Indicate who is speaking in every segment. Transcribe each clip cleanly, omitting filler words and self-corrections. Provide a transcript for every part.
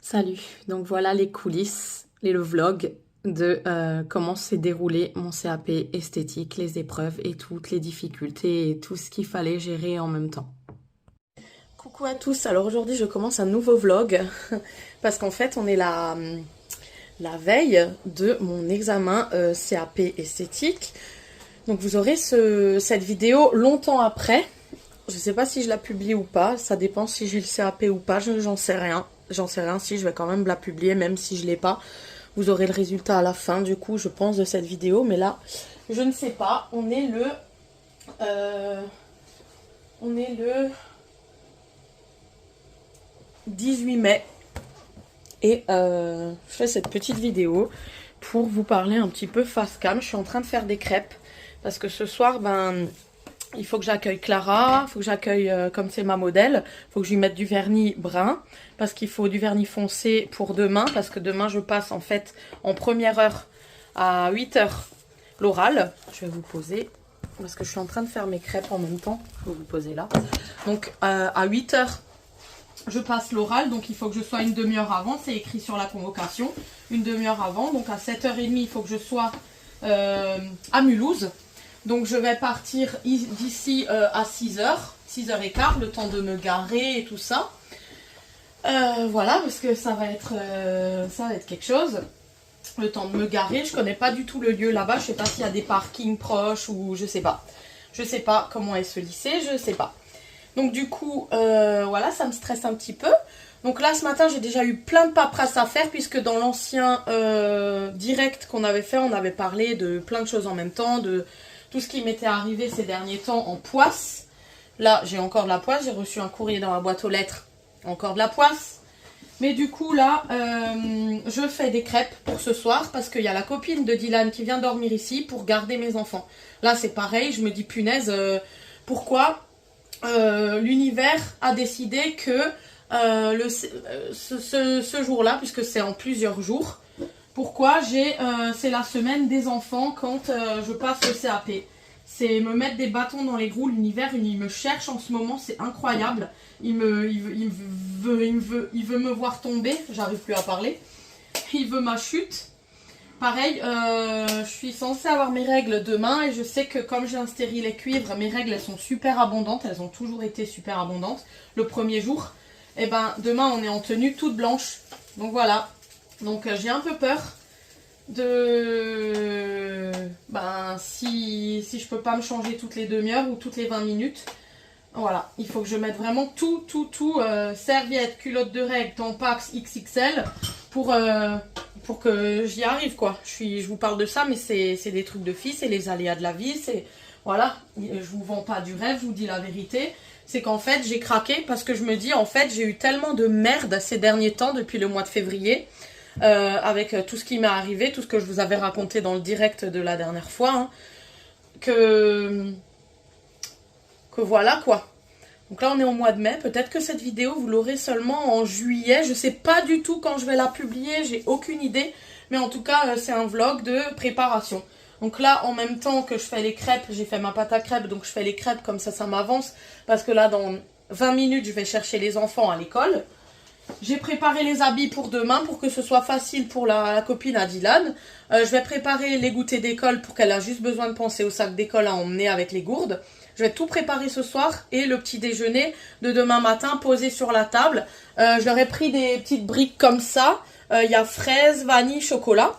Speaker 1: Salut, donc voilà les coulisses, le vlog de comment s'est déroulé mon CAP esthétique, les épreuves et toutes les difficultés et tout ce qu'il fallait gérer en même temps. Coucou à tous, alors aujourd'hui je commence un nouveau vlog parce qu'en fait on est la veille de mon examen CAP esthétique. Donc vous aurez cette vidéo longtemps après. Je sais pas si je la publie ou pas, ça dépend si j'ai le CAP ou pas, j'en sais rien. J'en sais rien si je vais quand même la publier, même si je l'ai pas. Vous aurez le résultat à la fin, du coup, je pense, de cette vidéo. Mais là, je ne sais pas. On est le 18 mai. Et je fais cette petite vidéo pour vous parler un petit peu face cam. Je suis en train de faire des crêpes. Parce que ce soir, il faut que j'accueille Clara, il faut que j'accueille, comme c'est ma modèle, il faut que je lui mette du vernis brun, parce qu'il faut du vernis foncé pour demain, parce que demain je passe en fait en première heure à 8 heures l'oral. Je vais vous poser, parce que je suis en train de faire mes crêpes en même temps, je vais vous poser là. Donc à 8 heures, je passe l'oral, donc il faut que je sois une demi-heure avant, c'est écrit sur la convocation, une demi-heure avant, donc à 7h30, il faut que je sois à Mulhouse. Donc je vais partir d'ici à 6h, 6h15, le temps de me garer et tout ça. Voilà, parce que ça va être quelque chose. Le temps de me garer, je connais pas du tout le lieu là-bas, je sais pas s'il y a des parkings proches ou je sais pas. Je sais pas comment est ce lycée, je sais pas. Donc du coup, voilà, ça me stresse un petit peu. Donc là, ce matin, j'ai déjà eu plein de paperasse à faire, puisque dans l'ancien direct qu'on avait fait, on avait parlé de plein de choses en même temps, de tout ce qui m'était arrivé ces derniers temps en poisse. Là, j'ai encore de la poisse. J'ai reçu un courrier dans ma boîte aux lettres. Encore de la poisse. Mais du coup, là, je fais des crêpes pour ce soir. Parce qu'il y a la copine de Dylan qui vient dormir ici pour garder mes enfants. Là, c'est pareil. Je me dis, punaise, pourquoi l'univers a décidé que ce jour-là, puisque c'est en plusieurs jours, pourquoi c'est la semaine des enfants quand je passe le CAP. C'est me mettre des bâtons dans les roues, l'univers, il me cherche en ce moment, c'est incroyable. Il veut me voir tomber, j'arrive plus à parler. Il veut ma chute. Pareil, je suis censée avoir mes règles demain et je sais que comme j'ai un stérilet cuivre, mes règles elles sont super abondantes, elles ont toujours été super abondantes. Le premier jour, et demain on est en tenue toute blanche. Donc voilà. Donc j'ai un peu peur de si je peux pas me changer toutes les demi-heures ou toutes les 20 minutes. Voilà, il faut que je mette vraiment tout, serviette, culotte de règle, Tampax XXL pour que j'y arrive quoi. Je vous parle de ça, mais c'est des trucs de fille, c'est les aléas de la vie, c'est voilà, je vous vends pas du rêve, je vous dis la vérité. C'est qu'en fait j'ai craqué parce que je me dis en fait j'ai eu tellement de merde ces derniers temps depuis le mois de février. Avec tout ce qui m'est arrivé, tout ce que je vous avais raconté dans le direct de la dernière fois, hein, que voilà quoi. Donc là on est au mois de mai, peut-être que cette vidéo vous l'aurez seulement en juillet, je sais pas du tout quand je vais la publier, j'ai aucune idée, mais en tout cas c'est un vlog de préparation. Donc là en même temps que je fais les crêpes, j'ai fait ma pâte à crêpes, donc je fais les crêpes comme ça m'avance, parce que là dans 20 minutes je vais chercher les enfants à l'école. J'ai préparé les habits pour demain pour que ce soit facile pour la copine à Dylan. Je vais préparer les goûters d'école pour qu'elle a juste besoin de penser au sac d'école à emmener avec les gourdes. Je vais tout préparer ce soir et le petit déjeuner de demain matin posé sur la table. Je leur ai pris des petites briques comme ça. Il y a fraises, vanille, chocolat.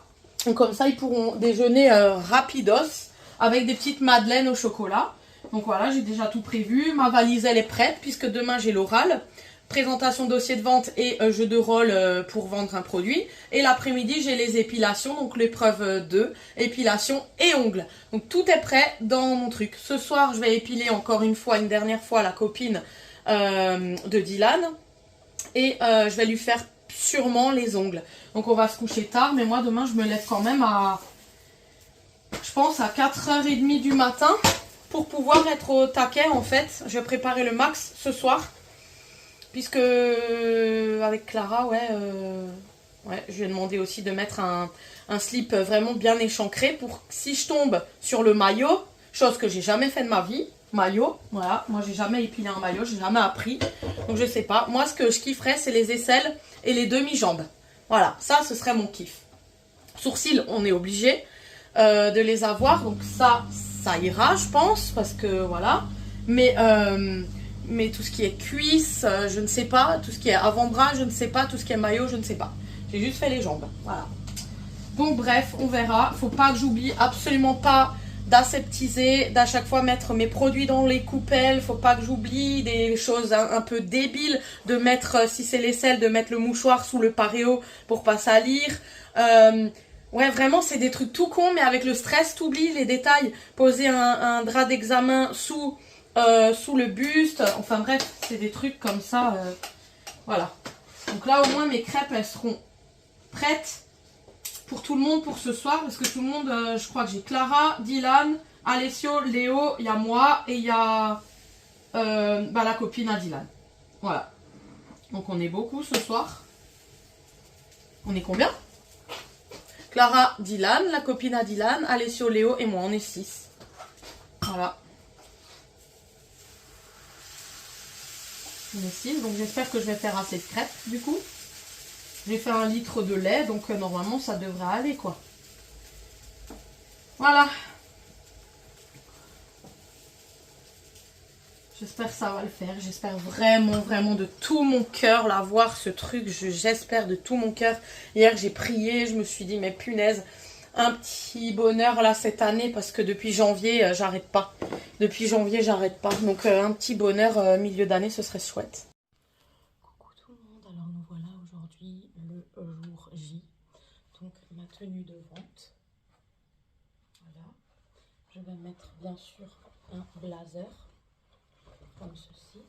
Speaker 1: Donc comme ça ils pourront déjeuner rapidos avec des petites madeleines au chocolat. Donc voilà, j'ai déjà tout prévu. Ma valise elle est prête puisque demain j'ai l'oral. Présentation dossier de vente et jeu de rôle pour vendre un produit. Et l'après-midi, j'ai les épilations, donc l'épreuve 2, épilation et ongles. Donc tout est prêt dans mon truc. Ce soir, je vais épiler encore une dernière fois, la copine de Dylan. Et je vais lui faire sûrement les ongles. Donc on va se coucher tard, mais moi demain, je me lève quand même je pense à 4h30 du matin pour pouvoir être au taquet en fait. Je vais préparer le max ce soir. Puisque avec Clara, je lui ai demandé aussi de mettre un slip vraiment bien échancré pour si je tombe sur le maillot, chose que j'ai jamais fait de ma vie, maillot. Voilà, moi j'ai jamais épilé un maillot, j'ai jamais appris. Donc je sais pas. Moi ce que je kifferais c'est les aisselles et les demi-jambes. Voilà, ça ce serait mon kiff. Sourcils, on est obligé de les avoir. Donc ça ira je pense. Parce que voilà. Mais tout ce qui est cuisse, je ne sais pas. Tout ce qui est avant-bras, je ne sais pas. Tout ce qui est maillot, je ne sais pas. J'ai juste fait les jambes. Voilà. Donc bref, on verra. Faut pas que j'oublie absolument pas d'aseptiser, d'à chaque fois mettre mes produits dans les coupelles. Faut pas que j'oublie des choses un peu débiles, de mettre, si c'est l'aisselle, de mettre le mouchoir sous le paréo pour pas salir. Ouais, vraiment, c'est des trucs tout cons, mais avec le stress, t'oublies les détails. Poser un drap d'examen sous le buste. Enfin bref, c'est des trucs comme ça. Voilà. Donc là, au moins, mes crêpes, elles seront prêtes pour tout le monde pour ce soir. Parce que tout le monde, je crois que j'ai Clara, Dylan, Alessio, Léo, il y a moi et il y a la copine à Dylan. Voilà. Donc on est beaucoup ce soir. On est combien? Clara, Dylan, la copine à Dylan, Alessio, Léo et moi. On est 6. Voilà. On est 6. Donc j'espère que je vais faire assez de crêpes du coup. J'ai fait 1 litre de lait, donc normalement ça devrait aller quoi. Voilà. J'espère que ça va le faire. J'espère vraiment, vraiment de tout mon cœur là, voir ce truc. J'espère de tout mon cœur. Hier j'ai prié, je me suis dit mais punaise, un petit bonheur là cette année parce que depuis janvier j'arrête pas. Depuis janvier j'arrête pas. Donc un petit bonheur milieu d'année ce serait chouette. Coucou tout le monde, alors nous voilà aujourd'hui le jour J. Donc ma tenue de vente. Voilà. Je vais mettre bien sûr un blazer. Comme ceci.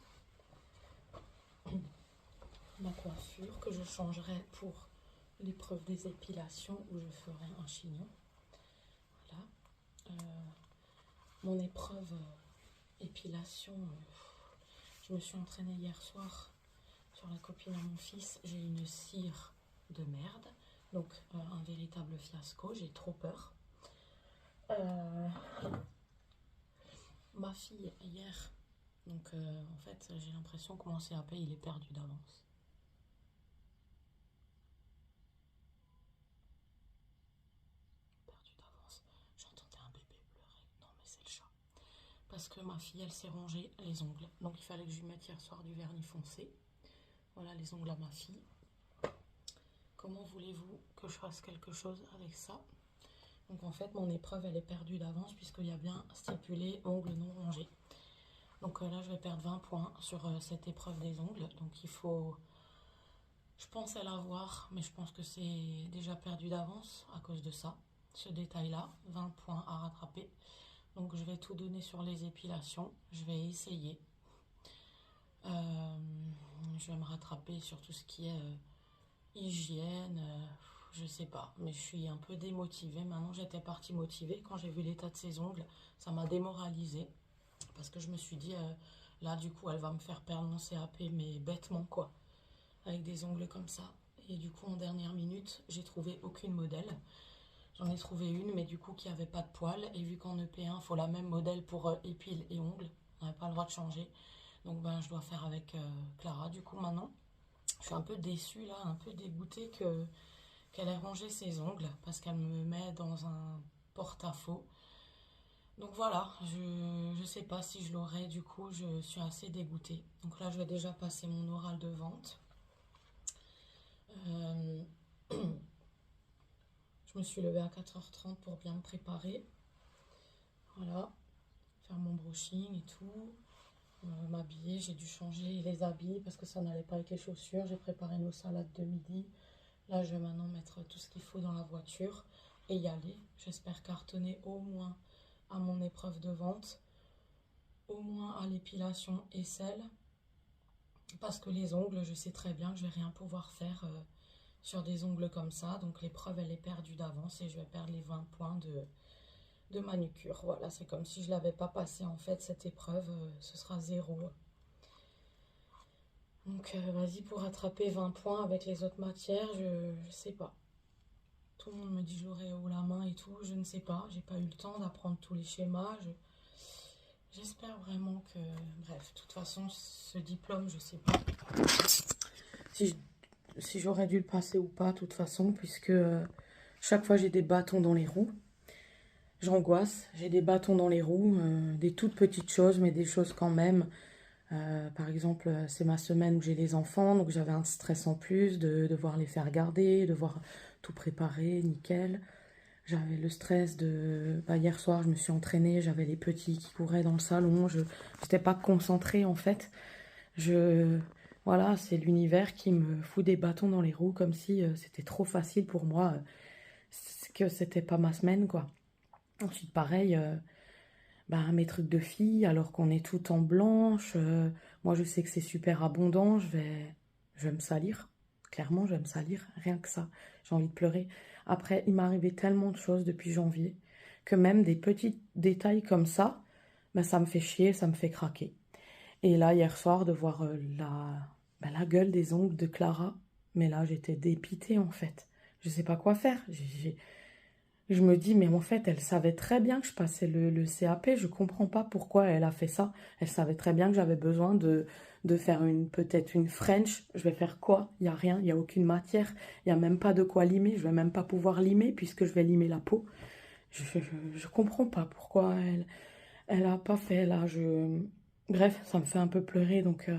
Speaker 1: Ma coiffure que je changerai pour l'épreuve des épilations où je ferai un chignon. Voilà. Mon épreuve épilation, je me suis entraînée hier soir sur la copine à mon fils. J'ai une cire de merde. Donc un véritable fiasco. J'ai trop peur. Ma fille hier... Donc en fait j'ai l'impression que mon CAP il est perdu d'avance. Perdu d'avance. J'entendais un bébé pleurer. Non mais c'est le chat. Parce que ma fille elle s'est rongée les ongles. Donc il fallait que je lui mette hier soir du vernis foncé. Voilà les ongles à ma fille. Comment voulez-vous que je fasse quelque chose avec ça? Donc en fait mon épreuve elle est perdue d'avance puisqu'il y a bien stipulé ongles non rongés. Donc là, je vais perdre 20 points sur cette épreuve des ongles. Donc il faut... Je pensais l'avoir, mais je pense que c'est déjà perdu d'avance à cause de ça. Ce détail-là, 20 points à rattraper. Donc je vais tout donner sur les épilations. Je vais essayer. Je vais me rattraper sur tout ce qui est hygiène. Je sais pas, mais je suis un peu démotivée. Maintenant, j'étais partie motivée. Quand j'ai vu l'état de ses ongles, ça m'a démoralisée. Parce que je me suis dit, là du coup elle va me faire perdre mon CAP, mais bêtement quoi, avec des ongles comme ça. Et du coup en dernière minute, j'ai trouvé aucune modèle. J'en ai trouvé une, mais du coup qui avait pas de poils. Et vu qu'en EP1, il faut la même modèle pour épile et ongles, on n'avait pas le droit de changer. Donc ben je dois faire avec Clara du coup maintenant. Je suis un peu déçue là, un peu dégoûtée qu'elle ait rangé ses ongles, parce qu'elle me met dans un porte-à-faux. Donc voilà, je sais pas si je l'aurai, du coup je suis assez dégoûtée. Donc là je vais déjà passer mon oral de vente. Je me suis levée à 4h30 pour bien me préparer. Voilà, faire mon brushing et tout. M'habiller, j'ai dû changer les habits parce que ça n'allait pas avec les chaussures. J'ai préparé nos salades de midi. Là je vais maintenant mettre tout ce qu'il faut dans la voiture et y aller. J'espère cartonner au moins à mon épreuve de vente, au moins à l'épilation et celle, parce que les ongles, je sais très bien que je vais rien pouvoir faire sur des ongles comme ça. Donc l'épreuve elle est perdue d'avance et je vais perdre les 20 points de manucure. Voilà, c'est comme si je l'avais pas passé en fait cette épreuve, ce sera 0. Donc vas-y, pour rattraper 20 points avec les autres matières, je sais pas. Tout le monde me dit que je l'aurai haut la main et tout, je ne sais pas. J'ai pas eu le temps d'apprendre tous les schémas. J'espère vraiment que... Bref, de toute façon, ce diplôme, je sais pas si j'aurais dû le passer ou pas, de toute façon, puisque chaque fois j'ai des bâtons dans les roues. J'angoisse, j'ai des bâtons dans les roues, des toutes petites choses, mais des choses quand même. Par exemple, c'est ma semaine où j'ai les enfants, donc j'avais un stress en plus de devoir les faire garder, devoir tout préparer, nickel. J'avais le stress de... hier soir, je me suis entraînée, j'avais les petits qui couraient dans le salon, je n'étais pas concentrée en fait. Voilà, c'est l'univers qui me fout des bâtons dans les roues, comme si c'était trop facile pour moi, que c'était pas ma semaine, quoi. Ensuite, pareil, mes trucs de fille, alors qu'on est tout en blanche, moi je sais que c'est super abondant, je vais me salir. Clairement, je vais me salir, rien que ça. J'ai envie de pleurer. Après, il m'est arrivé tellement de choses depuis janvier que même des petits détails comme ça, ça me fait chier, ça me fait craquer. Et là, hier soir, de voir la gueule des ongles de Clara, mais là, j'étais dépitée en fait. Je sais pas quoi faire. Je me dis, mais en fait, elle savait très bien que je passais le CAP. Je comprends pas pourquoi elle a fait ça. Elle savait très bien que j'avais besoin de faire peut-être une French. Je vais faire quoi? Il n'y a rien, il n'y a aucune matière. Il n'y a même pas de quoi limer. Je vais même pas pouvoir limer puisque je vais limer la peau. Je comprends pas pourquoi elle a pas fait là. Bref, ça me fait un peu pleurer. Donc,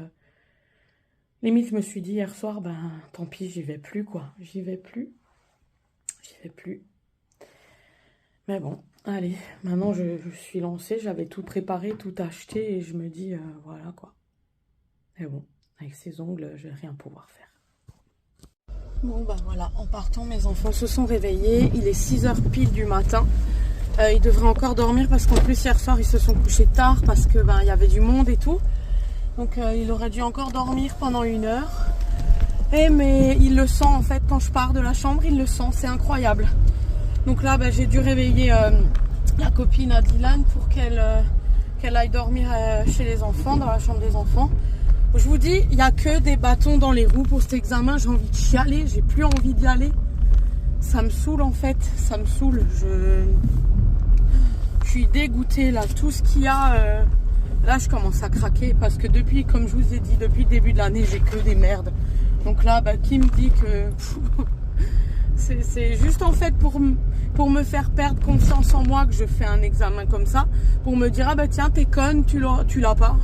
Speaker 1: limite, je me suis dit hier soir, tant pis, j'y vais plus, quoi. J'y vais plus. Mais bon, allez, maintenant je suis lancée, j'avais tout préparé, tout acheté et je me dis, voilà quoi. Et bon, avec ces ongles, je vais rien pouvoir faire. Bon voilà, en partant, mes enfants se sont réveillés, il est 6h pile du matin. Ils devraient encore dormir parce qu'en plus hier soir ils se sont couchés tard parce que il y avait du monde et tout. Donc il aurait dû encore dormir pendant 1 heure. Mais il le sent en fait quand je pars de la chambre, il le sent, c'est incroyable. Donc là, j'ai dû réveiller la copine à Dylan pour qu'elle aille dormir chez les enfants, dans la chambre des enfants. Je vous dis, il n'y a que des bâtons dans les roues pour cet examen. J'ai envie de chialer, j'ai plus envie d'y aller. Ça me saoule en fait, ça me saoule. Je suis dégoûtée là, tout ce qu'il y a. Là, je commence à craquer parce que depuis, comme je vous ai dit, depuis le début de l'année, j'ai que des merdes. Donc là, qui me dit que... C'est juste en fait pour me faire perdre confiance en moi que je fais un examen comme ça. Pour me dire, tiens, t'es conne, tu l'as pas.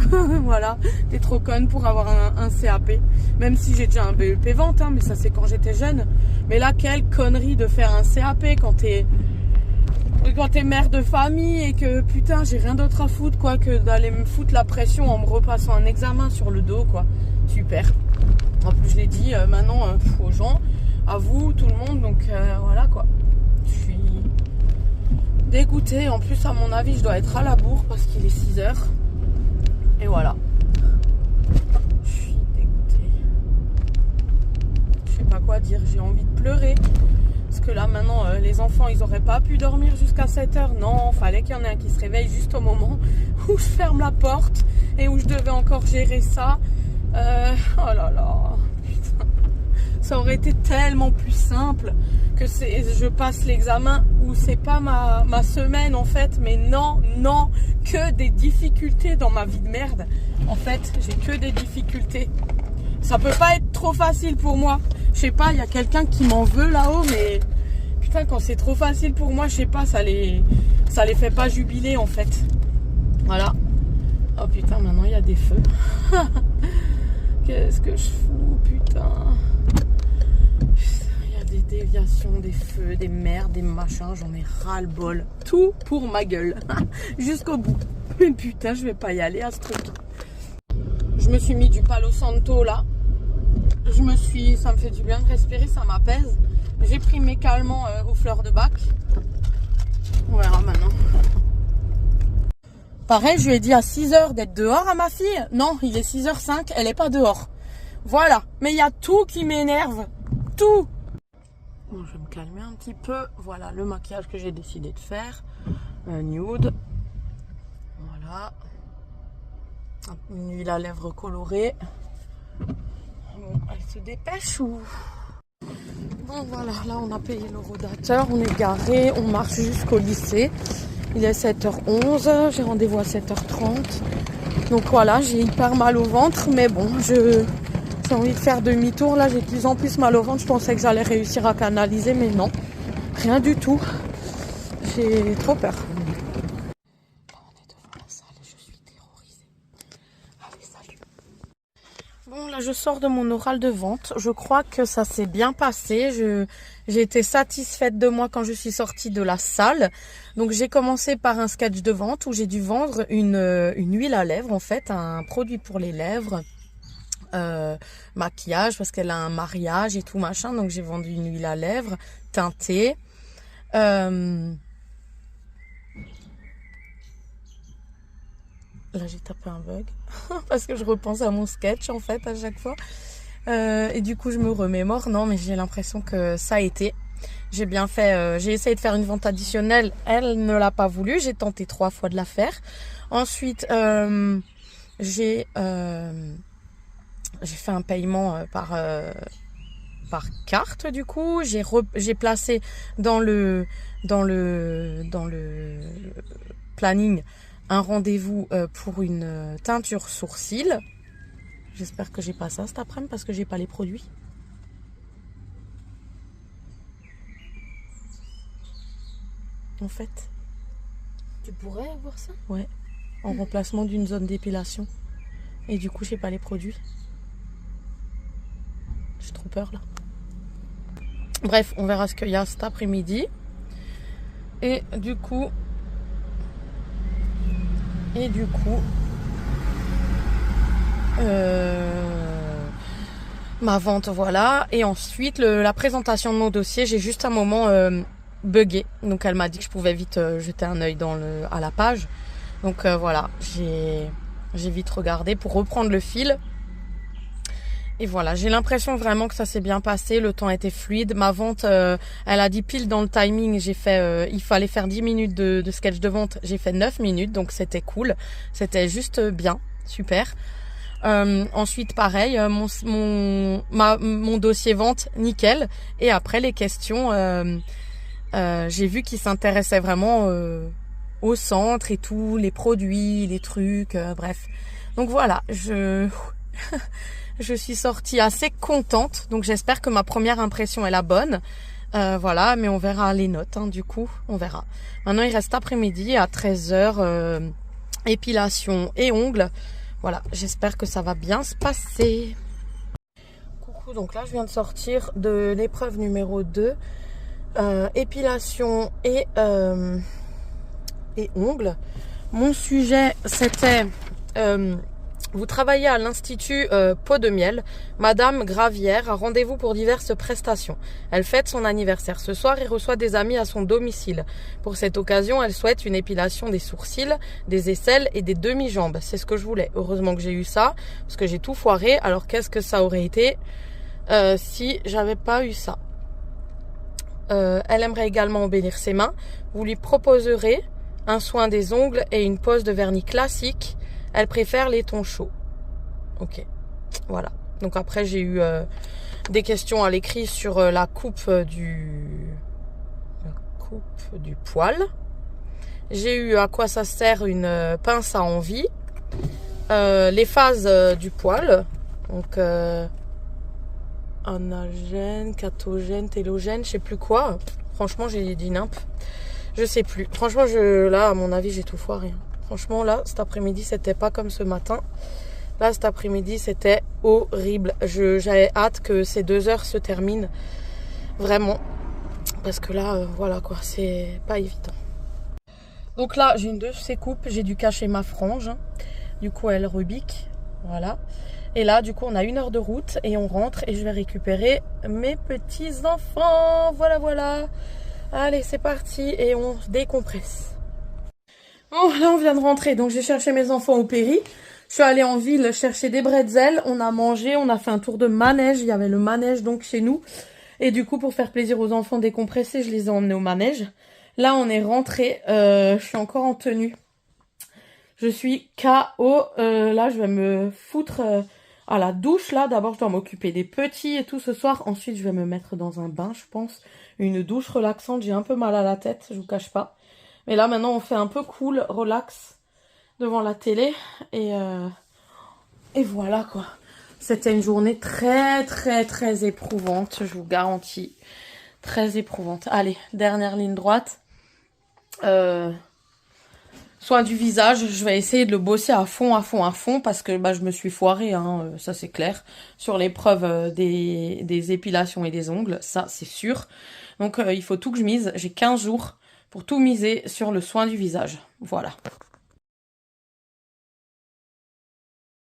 Speaker 1: Voilà, t'es trop conne pour avoir un CAP. Même si j'ai déjà un BEP vente, mais ça c'est quand j'étais jeune. Mais là, quelle connerie de faire un CAP quand t'es mère de famille et que putain, j'ai rien d'autre à foutre quoi que d'aller me foutre la pression en me repassant un examen sur le dos quoi. Super. En plus, je l'ai dit maintenant aux gens. À vous, tout le monde, donc voilà quoi. Je suis dégoûtée. En plus, à mon avis, je dois être à la bourre parce qu'il est 6h. Et voilà. Je suis dégoûtée. Je sais pas quoi dire. J'ai envie de pleurer. Parce que là, maintenant, les enfants, ils auraient pas pu dormir jusqu'à 7h. Non, fallait qu'il y en ait un qui se réveille juste au moment où je ferme la porte et où je devais encore gérer ça. Oh là là. Ça aurait été tellement plus simple que je passe l'examen où c'est pas ma semaine en fait. Mais non, que des difficultés dans ma vie de merde. En fait, j'ai que des difficultés. Ça peut pas être trop facile pour moi. Je sais pas, il y a quelqu'un qui m'en veut là-haut, mais putain, quand c'est trop facile pour moi, je sais pas, ça les fait pas jubiler en fait. Voilà. Oh putain, maintenant il y a des feux. Qu'est-ce que je fous, putain. Il y a des déviations, des feux, des merdes, des machins, j'en ai ras-le-bol. Tout pour ma gueule. Jusqu'au bout. Mais putain, je vais pas y aller à ce truc. Je me suis mis du Palo Santo là. Ça me fait du bien de respirer, ça m'apaise. J'ai pris mes calmants aux fleurs de bac. On verra maintenant. Pareil, je lui ai dit à 6h d'être dehors à ma fille. Non, il est 6h05, elle est pas dehors. Voilà, mais il y a tout qui m'énerve. Tout. Bon, je vais me calmer un petit peu. Voilà le maquillage que j'ai décidé de faire. Nude. Voilà. Une huile à lèvres colorée. Bon, elle se dépêche ou... Bon voilà, là on a payé le rodateur, on est garé, on marche jusqu'au lycée. Il est 7h11, j'ai rendez-vous à 7h30. Donc voilà, j'ai hyper mal au ventre, mais bon, j'ai envie de faire demi-tour. Là, j'ai de plus en plus mal au ventre. Je pensais que j'allais réussir à canaliser, mais non, rien du tout. J'ai trop peur. Là, on est devant la salle et je suis terrorisée. Allez, salut. Bon, là, je sors de mon oral de vente. Je crois que ça s'est bien passé. J'ai été satisfaite de moi quand je suis sortie de la salle. Donc, j'ai commencé par un sketch de vente où j'ai dû vendre une huile à lèvres, en fait, un produit pour les lèvres. Maquillage, parce qu'elle a un mariage et tout machin. Donc, j'ai vendu une huile à lèvres teintée. Là, j'ai tapé un bug parce que je repense à mon sketch en fait à chaque fois. Et du coup, je me remémore. Non, mais j'ai l'impression que ça a été. J'ai bien fait. J'ai essayé de faire une vente additionnelle. Elle ne l'a pas voulu. J'ai tenté 3 fois de la faire. Ensuite, j'ai fait un paiement par carte. Du coup, j'ai placé dans le planning un rendez-vous pour une teinture sourcils. J'espère que j'ai pas ça cet après-midi parce que j'ai pas les produits. En fait.
Speaker 2: Tu pourrais avoir ça?
Speaker 1: Ouais. En remplacement d'une zone d'épilation. Et du coup, j'ai pas les produits. J'ai trop peur là. Bref, on verra ce qu'il y a cet après-midi. Et du coup, ma vente, voilà. Et ensuite, la présentation de mon dossier, j'ai juste un moment bugué. Donc, elle m'a dit que je pouvais vite jeter un œil à la page. Donc, voilà, j'ai vite regardé pour reprendre le fil. Et voilà, j'ai l'impression vraiment que ça s'est bien passé. Le temps était fluide. Ma vente, elle a dit pile dans le timing. J'ai fait, il fallait faire 10 minutes de sketch de vente. J'ai fait 9 minutes, donc c'était cool. C'était juste bien, super. Ensuite, pareil, mon dossier vente, nickel. Et après, les questions, j'ai vu qu'ils s'intéressaient vraiment au centre et tout, les produits, les trucs, bref. Donc voilà, je suis sortie assez contente. Donc j'espère que ma première impression est la bonne. Voilà, mais on verra les notes, hein, du coup, on verra. Maintenant, il reste après-midi à 13h, épilation et ongles. Voilà, j'espère que ça va bien se passer. Coucou, donc là, je viens de sortir de l'épreuve numéro 2. Épilation et ongles. Mon sujet, c'était... vous travaillez à l'Institut Pot de Miel. Madame Gravière a rendez-vous pour diverses prestations. Elle fête son anniversaire ce soir et reçoit des amis à son domicile. Pour cette occasion, elle souhaite une épilation des sourcils, des aisselles et des demi-jambes. C'est ce que je voulais. Heureusement que j'ai eu ça, parce que j'ai tout foiré. Alors qu'est-ce que ça aurait été si j'avais pas eu ça? Elle aimerait également embellir ses mains. Vous lui proposerez un soin des ongles et une pose de vernis classique. Elle préfère les tons chauds. Ok, voilà. Donc après, j'ai eu des questions à l'écrit sur la coupe du poil. J'ai eu à quoi ça sert une pince à envie. Les phases du poil. Donc anagène, catogène, télogène, je sais plus quoi. Franchement, j'ai dit nimp. Je sais plus. Franchement, là, à mon avis, j'ai tout foiré. Franchement, là, cet après-midi, c'était pas comme ce matin. Là, cet après-midi, c'était horrible. J'avais hâte que ces 2 heures se terminent. Vraiment. Parce que là, voilà quoi, c'est pas évident. Donc là, j'ai une de ces coupes. J'ai dû cacher ma frange. Du coup, elle rebique. Voilà. Et là, du coup, on a 1 heure de route et on rentre et je vais récupérer mes petits-enfants. Voilà, voilà. Allez, c'est parti et on décompresse. Bon, là, on vient de rentrer. Donc, j'ai cherché mes enfants au péri. Je suis allée en ville chercher des bretzels. On a mangé, on a fait un tour de manège. Il y avait le manège donc chez nous. Et du coup, pour faire plaisir aux enfants décompressés, je les ai emmenés au manège. Là, on est rentré. Je suis encore en tenue. Je suis KO. Là, je vais me foutre à la douche. Là, d'abord, je dois m'occuper des petits et tout ce soir. Ensuite, je vais me mettre dans un bain, je pense. Une douche relaxante. J'ai un peu mal à la tête, je vous cache pas. Mais là, maintenant, on fait un peu cool, relax, devant la télé. Et voilà, quoi. C'était une journée très, très, très éprouvante, je vous garantis. Très éprouvante. Allez, dernière ligne droite. Soin du visage, je vais essayer de le bosser à fond, parce que je me suis foirée, hein, ça c'est clair, sur l'épreuve des épilations et des ongles, ça c'est sûr. Donc il faut tout que je mise, j'ai 15 jours pour tout miser sur le soin du visage, voilà.